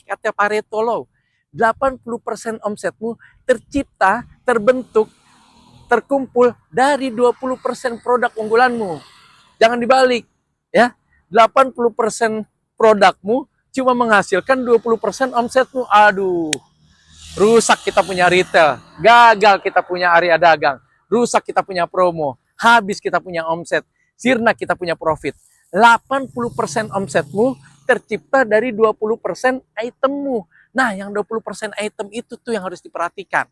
Kata Pareto Law, 80% omsetmu tercipta, terbentuk, terkumpul dari 20% produk unggulanmu. Jangan dibalik, ya. 80% produkmu cuma menghasilkan 20% omsetmu. Aduh, rusak kita punya retail, gagal kita punya area dagang, rusak kita punya promo, habis kita punya omset, sirna kita punya profit. 80% omsetmu tercipta dari 20% itemmu. Nah, yang 20% item itu tuh yang harus diperhatikan.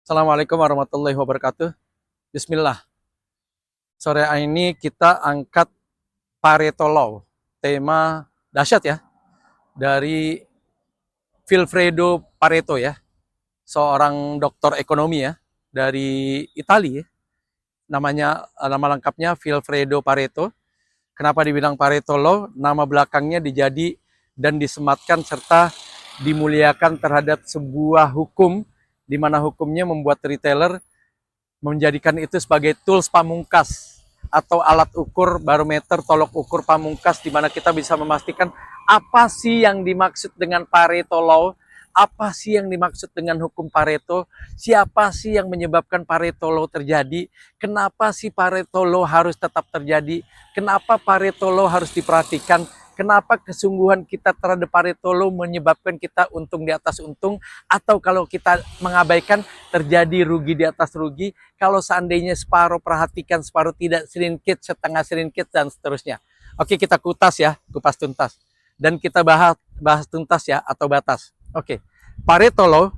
Assalamualaikum warahmatullahi wabarakatuh. Bismillah. Sore ini kita angkat Pareto Law. Tema dahsyat ya. Dari Vilfredo Pareto ya. Seorang doktor ekonomi ya. Dari Italia. Nama lengkapnya Vilfredo Pareto. Kenapa dibilang Pareto Law? Nama belakangnya dijadi dan disematkan serta dimuliakan terhadap sebuah hukum, di mana hukumnya membuat retailer menjadikan itu sebagai tools pamungkas atau alat ukur barometer, tolok ukur pamungkas, di mana kita bisa memastikan apa sih yang dimaksud dengan Pareto Law, apa sih yang dimaksud dengan hukum Pareto, siapa sih yang menyebabkan Pareto Law terjadi, kenapa sih Pareto Law harus tetap terjadi, kenapa Pareto Law harus diperhatikan, kenapa kesungguhan kita terhadap Pareto Law menyebabkan kita untung di atas untung, atau kalau kita mengabaikan terjadi rugi di atas rugi, kalau seandainya separuh perhatikan, separuh tidak, sedikit, setengah sedikit, dan seterusnya. Oke, kita kupas ya, kupas tuntas. Dan kita bahas tuntas ya, atau batas. Oke, Pareto Law,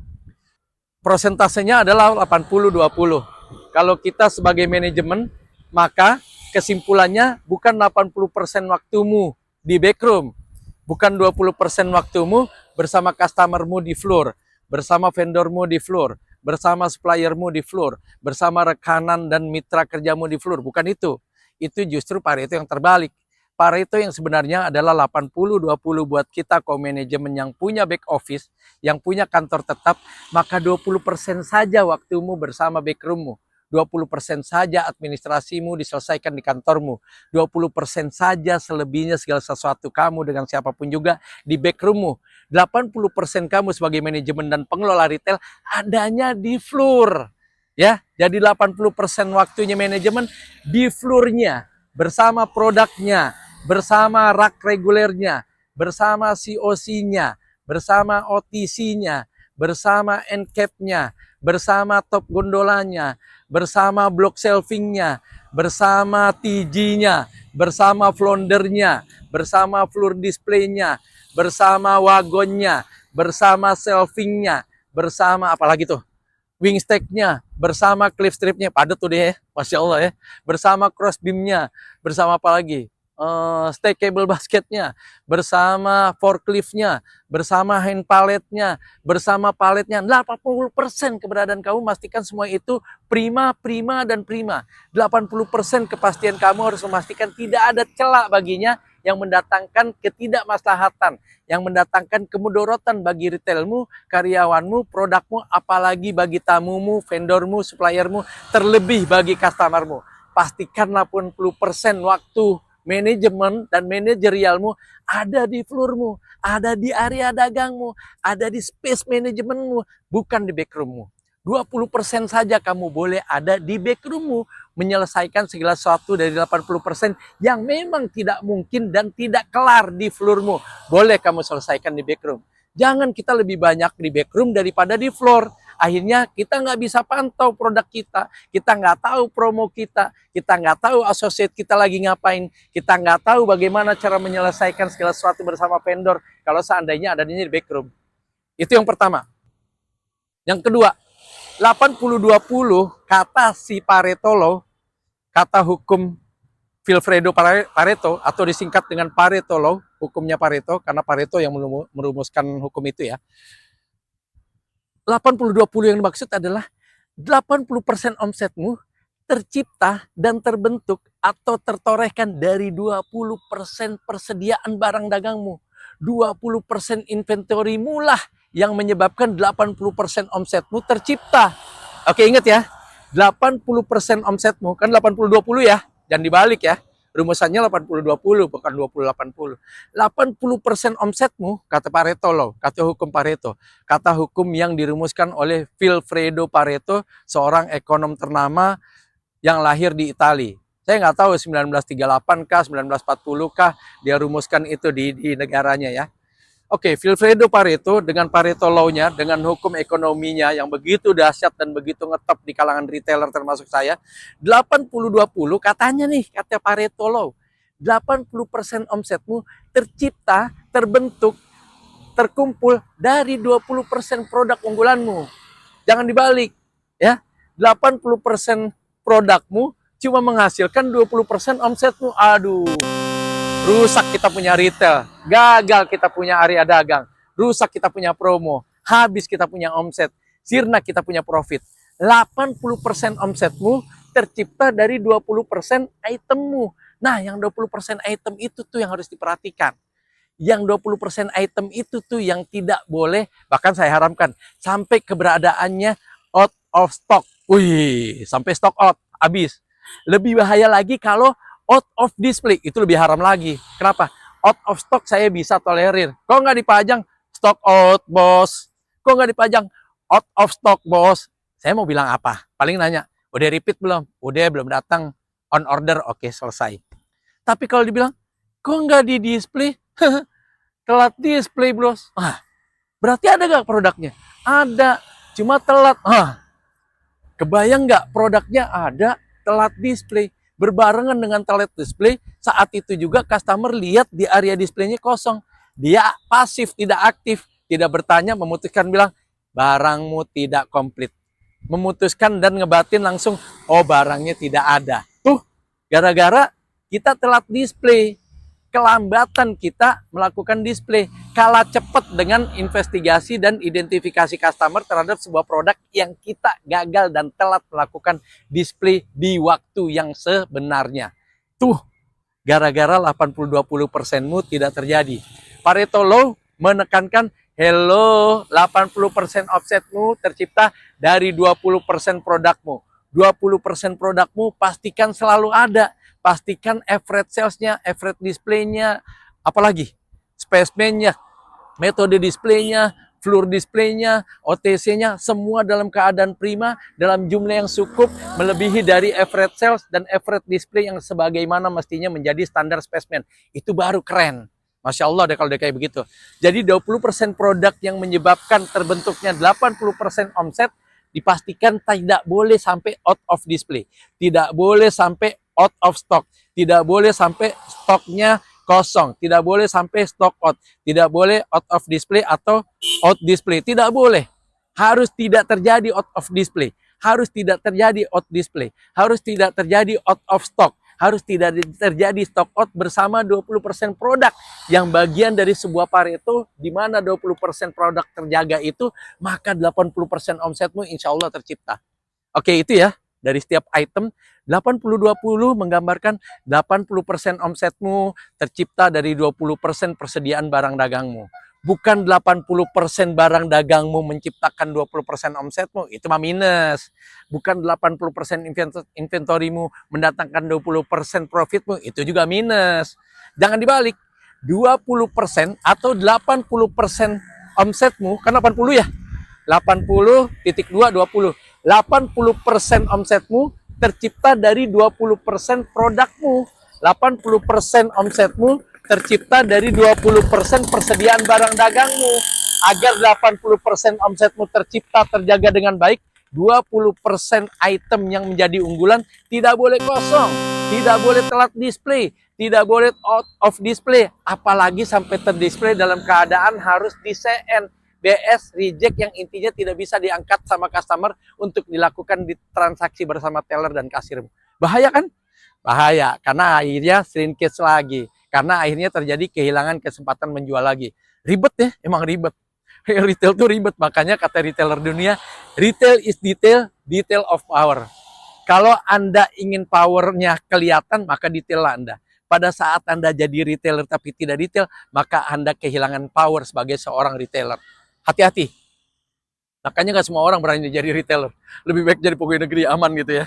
prosentasenya adalah 80-20. Kalau kita sebagai manajemen, maka kesimpulannya bukan 80% waktumu di backroom, bukan 20% waktumu bersama customermu di floor, bersama vendormu di floor, bersama suppliermu di floor, bersama rekanan dan mitra kerjamu di floor. Bukan itu. Itu justru Pareto yang terbalik. Pareto yang sebenarnya adalah 80-20 buat kita manajemen yang punya back office, yang punya kantor tetap, maka 20% saja waktumu bersama backroommu. 20% saja administrasimu diselesaikan di kantormu. 20% saja selebihnya segala sesuatu kamu dengan siapapun juga di backroommu. 80% kamu sebagai manajemen dan pengelola retail adanya di floor. Ya, jadi 80% waktunya manajemen di floornya, bersama produknya, bersama rak regulernya, bersama COC-nya, bersama OTC-nya, bersama end cap-nya, bersama top gondolanya, bersama block shelving-nya, bersama TG-nya, bersama floundernya, bersama floor display-nya, bersama wagonnya, bersama shelving-nya, bersama apalagi tuh, wingstack-nya, bersama cliff strip-nya, padat tuh deh ya, Masya Allah ya, bersama cross beam-nya, bersama apa lagi? Stackable basket-nya, bersama forklift-nya, bersama hand pallet-nya, bersama paletnya. 80% keberadaan kamu pastikan semua itu prima, prima, dan prima. 80% kepastian kamu harus memastikan tidak ada celah baginya yang mendatangkan ketidakmaslahatan, yang mendatangkan kemudorotan bagi retailmu, karyawanmu, produkmu, apalagi bagi tamumu, vendormu, suppliermu, terlebih bagi customermu. Pastikan 80% waktu manajemen dan manajerialmu ada di floormu, ada di area dagangmu, ada di space manajemenmu, bukan di backroommu. 20% saja kamu boleh ada di backroommu, menyelesaikan segala sesuatu dari 80% yang memang tidak mungkin dan tidak kelar di floormu. Boleh kamu selesaikan di backroom. Jangan kita lebih banyak di backroom daripada di floor. Akhirnya kita nggak bisa pantau produk kita nggak tahu promo kita nggak tahu associate kita lagi ngapain, kita nggak tahu bagaimana cara menyelesaikan segala sesuatu bersama vendor kalau seandainya adanya di backroom. Itu yang pertama. Yang kedua, 80-20 kata si Pareto Law, kata hukum Vilfredo Pareto atau disingkat dengan Pareto Law, hukumnya Pareto karena Pareto yang merumuskan hukum itu ya. 80-20 yang dimaksud adalah 80% omsetmu tercipta dan terbentuk atau tertorehkan dari 20% persediaan barang dagangmu. 20% inventory mulah yang menyebabkan 80% omsetmu tercipta. Oke, ingat ya. 80% omsetmu, kan 80-20 ya. Jangan dibalik ya. Rumusannya 80-20, bukan 20-80. 80% omsetmu, kata Pareto loh, kata hukum Pareto. Kata hukum yang dirumuskan oleh Vilfredo Pareto, seorang ekonom ternama yang lahir di Italia. Saya nggak tahu 1938 kah, 1940 kah, dia rumuskan itu di negaranya ya. Oke, Vilfredo Pareto dengan Pareto Law-nya, dengan hukum ekonominya yang begitu dahsyat dan begitu ngetop di kalangan retailer termasuk saya, 80-20 katanya nih, kata Pareto Law, 80% omsetmu tercipta, terbentuk, terkumpul dari 20% produk unggulanmu. Jangan dibalik, ya. 80% produkmu cuma menghasilkan 20% omsetmu. Aduh, rusak kita punya retail, gagal kita punya area dagang, rusak kita punya promo, habis kita punya omset, sirna kita punya profit. 80% omsetmu tercipta dari 20% itemmu. Nah, yang 20% item itu tuh yang harus diperhatikan. Yang 20% item itu tuh yang tidak boleh, bahkan saya haramkan, sampai keberadaannya out of stock. Wih, sampai stock out, habis. Lebih bahaya lagi kalau out of display, itu lebih haram lagi. Kenapa? Out of stock saya bisa tolerir. Kok nggak dipajang stock out, bos? Kok nggak dipajang out of stock, bos? Saya mau bilang apa? Paling nanya, udah repeat belum? Udah, belum datang. On order, oke, selesai. Tapi kalau dibilang, kok nggak di display? Telat display, bos. Ah, berarti ada nggak produknya? Ada, cuma telat. Kebayang nggak produknya ada, telat display. Berbarengan dengan telat display, saat itu juga customer lihat di area displaynya kosong. Dia pasif, tidak aktif, tidak bertanya, memutuskan bilang, barangmu tidak komplit. Memutuskan dan ngebatin langsung, oh barangnya tidak ada. Tuh, gara-gara kita telat display. Kelambatan kita melakukan display, kalah cepat dengan investigasi dan identifikasi customer terhadap sebuah produk yang kita gagal dan telat melakukan display di waktu yang sebenarnya. Tuh, gara-gara 80-20%mu tidak terjadi. Pareto Law menekankan, hello, 80% offsetmu tercipta dari 20% produkmu. 20% produkmu pastikan selalu ada. Pastikan average sales-nya, average display-nya, apalagi spaceman-nya, metode display-nya, floor display-nya, OTC-nya, semua dalam keadaan prima, dalam jumlah yang cukup, melebihi dari average sales dan average display yang sebagaimana mestinya menjadi standar spaceman. Itu baru keren. Masya Allah deh kalau udah kayak begitu. Jadi 20% produk yang menyebabkan terbentuknya 80% omset, dipastikan tidak boleh sampai out of display. Tidak boleh sampai out of stock. Tidak boleh sampai stoknya kosong. Tidak boleh sampai stock out. Tidak boleh out of display atau out display. Tidak boleh. Harus tidak terjadi out of display. Harus tidak terjadi out display. Harus tidak terjadi out of stock. Harus tidak terjadi stock out bersama 20% produk yang bagian dari sebuah Pareto, di mana 20% produk terjaga itu, maka 80% omsetmu insya Allah tercipta. Oke, itu ya. Dari setiap item, 80-20 menggambarkan 80% omsetmu tercipta dari 20% persediaan barang dagangmu. Bukan 80% barang dagangmu menciptakan 20% omsetmu, itu mah minus. Bukan 80% inventorimu mendatangkan 20% profitmu, itu juga minus. Jangan dibalik, 20% atau 80% omsetmu, kan 80 ya? 80,2, 20. 80% omsetmu tercipta dari 20% produkmu. 80% omsetmu tercipta dari 20% persediaan barang dagangmu. Agar 80% omsetmu tercipta terjaga dengan baik, 20% item yang menjadi unggulan tidak boleh kosong, tidak boleh telat display, tidak boleh out of display, apalagi sampai terdisplay dalam keadaan harus di CN. BS, reject, yang intinya tidak bisa diangkat sama customer untuk dilakukan di transaksi bersama teller dan kasir. Bahaya kan? Bahaya, karena akhirnya shrinkage lagi. Karena akhirnya terjadi kehilangan kesempatan menjual lagi. Ribet ya, emang ribet. Retail tuh ribet, makanya kata retailer dunia, retail is detail, detail of power. Kalau Anda ingin powernya kelihatan, maka detail Anda. Pada saat Anda jadi retailer tapi tidak detail, maka Anda kehilangan power sebagai seorang retailer. Hati-hati. Makanya nggak semua orang berani jadi retailer. Lebih baik jadi pegawai negeri, aman gitu ya.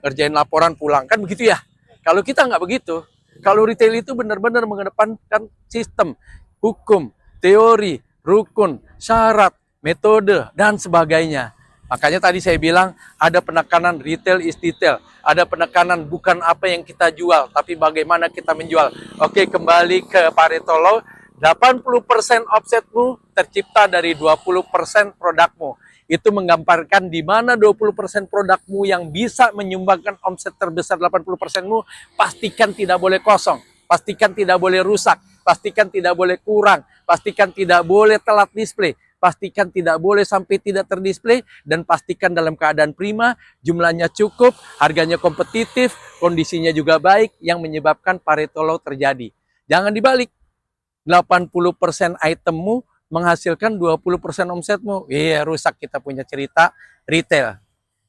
Ngerjain laporan pulang, kan begitu ya. Kalau kita nggak begitu, kalau retail itu benar-benar mengedepankan sistem, hukum, teori, rukun, syarat, metode, dan sebagainya. Makanya tadi saya bilang ada penekanan retail is detail. Ada penekanan bukan apa yang kita jual, tapi bagaimana kita menjual. Oke, kembali ke Pareto Law. 80% offsetmu tercipta dari 20% produkmu. Itu menggambarkan di mana 20% produkmu yang bisa menyumbangkan omset terbesar 80%mu, pastikan tidak boleh kosong, pastikan tidak boleh rusak, pastikan tidak boleh kurang, pastikan tidak boleh telat display, pastikan tidak boleh sampai tidak terdisplay, dan pastikan dalam keadaan prima, jumlahnya cukup, harganya kompetitif, kondisinya juga baik, yang menyebabkan Pareto Law terjadi. Jangan dibalik. 80% itemmu menghasilkan 20% omsetmu. Iya, rusak kita punya cerita retail.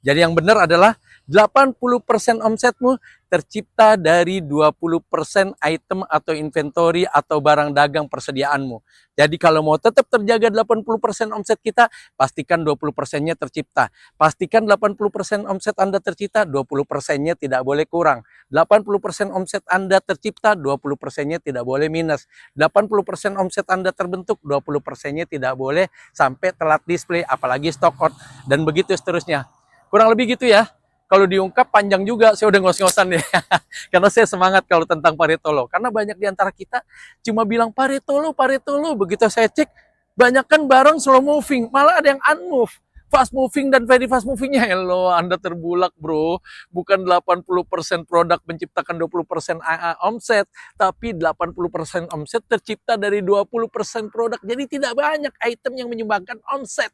Jadi yang benar adalah 80% omsetmu tercipta dari 20% item atau inventory atau barang dagang persediaanmu. Jadi kalau mau tetap terjaga 80% omset kita, pastikan 20%-nya tercipta. Pastikan 80% omset Anda tercipta, 20%-nya tidak boleh kurang. 80% omset Anda tercipta, 20%-nya tidak boleh minus. 80% omset Anda terbentuk, 20%-nya tidak boleh sampai telat display, apalagi stock out, dan begitu seterusnya. Kurang lebih gitu ya. Kalau diungkap panjang juga, saya udah ngos-ngosan ya. Karena saya semangat kalau tentang Pareto Law. Karena banyak di antara kita cuma bilang Pareto Law, Pareto Law. Begitu saya cek, banyak kan barang slow moving. Malah ada yang unmove. Fast moving dan very fast movingnya. Hello, Anda terbulak bro. Bukan 80% produk menciptakan 20% omset. Tapi 80% omset tercipta dari 20% produk. Jadi tidak banyak item yang menyumbangkan omset.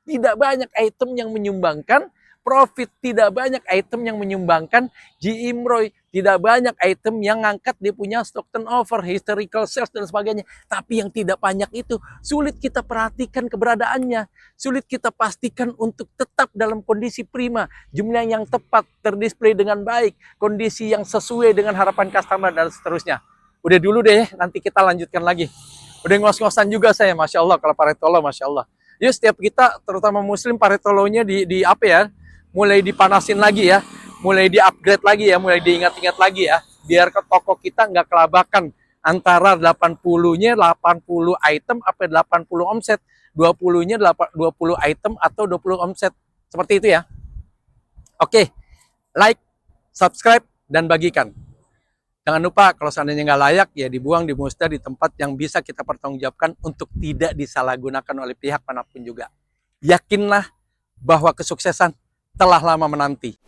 Tidak banyak item yang menyumbangkan profit, tidak banyak item yang menyumbangkan GMROI, tidak banyak item yang ngangkat dia punya stock turnover, historical sales, dan sebagainya. Tapi yang tidak banyak itu, sulit kita perhatikan keberadaannya, sulit kita pastikan untuk tetap dalam kondisi prima, jumlah yang tepat, terdisplay dengan baik, kondisi yang sesuai dengan harapan customer, dan seterusnya. Udah dulu deh, nanti kita lanjutkan lagi. Udah ngos-ngosan juga saya, Masya Allah, kalau Pareto Law, Masya Allah. Ya setiap kita, terutama muslim, Pareto Law-nya di apa ya, mulai dipanasin lagi ya, mulai di-upgrade lagi ya, mulai diingat-ingat lagi ya, biar ke toko kita nggak kelabakan antara 80-nya 80 item apa 80 omset, 20-nya 20 item atau 20 omset. Seperti itu ya. Oke, like, subscribe, dan bagikan. Jangan lupa kalau seandainya nggak layak, ya dibuang, dimusnah di tempat yang bisa kita pertanggungjawabkan untuk tidak disalahgunakan oleh pihak manapun juga. Yakinlah bahwa kesuksesan telah lama menanti.